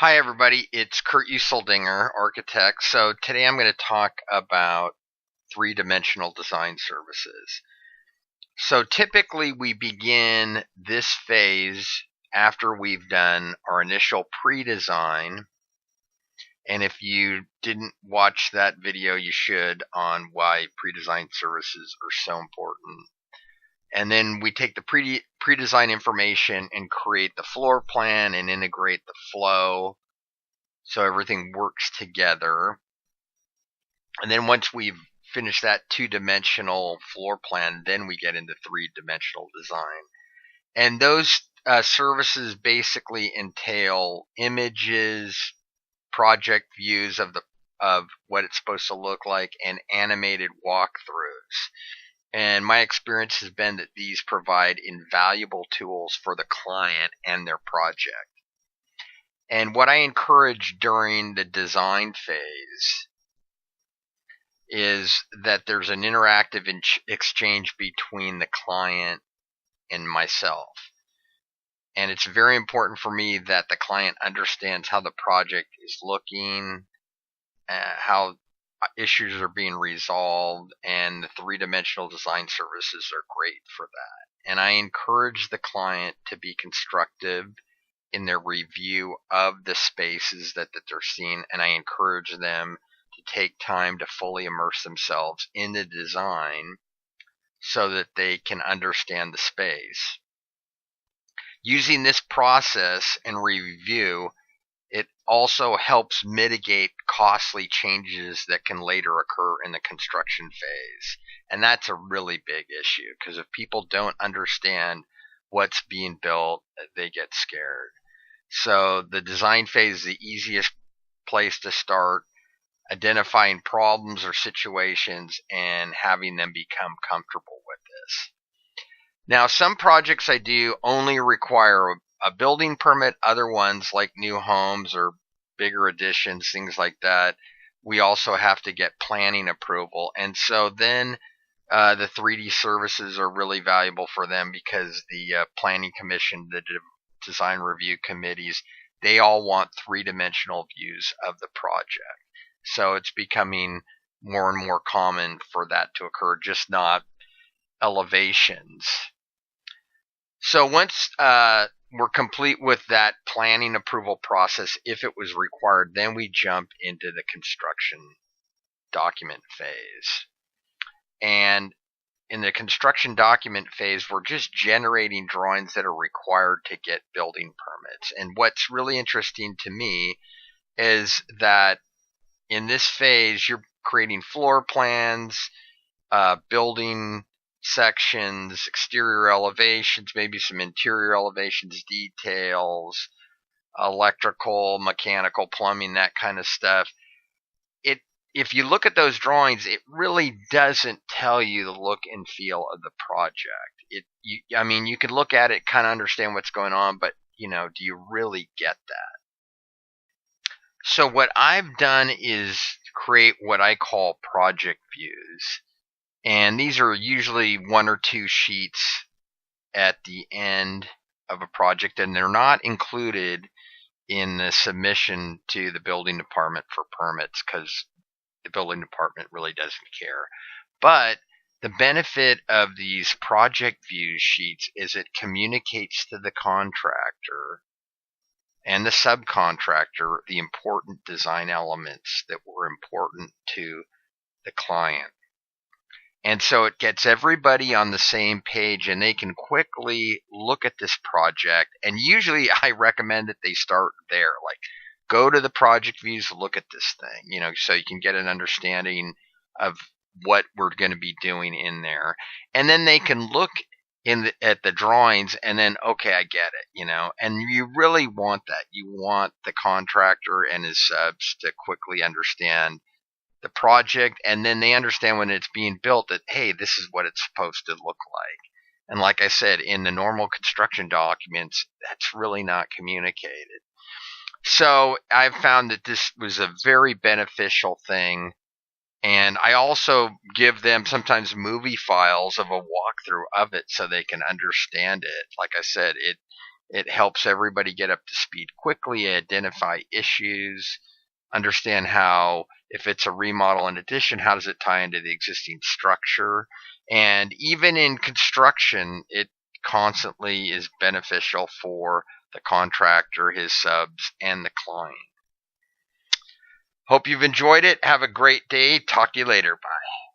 Hi, everybody. It's Kurt Useldinger, architect. So today I'm going to talk about three-dimensional design services. So typically we begin this phase after we've done our initial pre-design. And if you didn't watch that video, you should, on why pre-design services are so important. And then we take the pre-design information and create the floor plan and integrate the flow so everything works together. And then once we've finished that two-dimensional floor plan, then we get into three-dimensional design. And those services basically entail images, project views of what it's supposed to look like, and animated walkthroughs. And my experience has been that these provide invaluable tools for the client and their project. And what I encourage during the design phase is that there's an interactive exchange between the client and myself. And it's very important for me that the client understands how the project is looking, how issues are being resolved, and the three-dimensional design services are great for that. And I encourage the client to be constructive in their review of the spaces that they're seeing, and I encourage them to take time to fully immerse themselves in the design so that they can understand the space. Using this process and review, it also helps mitigate costly changes that can later occur in the construction phase. And that's a really big issue, because if people don't understand what's being built, they get scared. So the design phase is the easiest place to start, identifying problems or situations and having them become comfortable with this. Now, some projects I do only require a building permit. Other ones, like new homes or bigger additions, things like that, we also have to get planning approval. And so then the 3D services are really valuable for them, because the planning commission, the design review committees, they all want three-dimensional views of the project. So it's becoming more and more common for that to occur, just not elevations. So once we're complete with that planning approval process, if it was required, then we jump into the construction document phase. And in the construction document phase, we're just generating drawings that are required to get building permits. And what's really interesting to me is that in this phase, you're creating floor plans, building sections, exterior elevations, maybe some interior elevations, details, electrical, mechanical, plumbing, that kind of stuff. If you look at those drawings, it really doesn't tell you the look and feel of the project. I mean, you can look at it, kind of understand what's going on, but do you really get that? So what I've done is create what I call project views, and these are usually one or two sheets at the end of a project, and they're not included in the submission to the building department for permits, because the building department really doesn't care. But the benefit of these project view sheets is it communicates to the contractor and the subcontractor the important design elements that were important to the client. And so it gets everybody on the same page, and they can quickly look at this project. And usually I recommend that they start there, like, go to the project views, look at this thing, so you can get an understanding of what we're going to be doing in there. And then they can look at the drawings, and then, okay, I get it, and you really want that. You want the contractor and his subs to quickly understand the project, and then they understand when it's being built that, hey, this is what it's supposed to look like. And like I said, in the normal construction documents, that's really not communicated. So I've found that this was a very beneficial thing. And I also give them sometimes movie files of a walkthrough of it so they can understand it. Like I said, It helps everybody get up to speed quickly, identify issues, understand how, if it's a remodel and addition, how does it tie into the existing structure. And even in construction, it constantly is beneficial for the contractor, his subs, and the client. Hope you've enjoyed it. Have a great day. Talk to you later. Bye.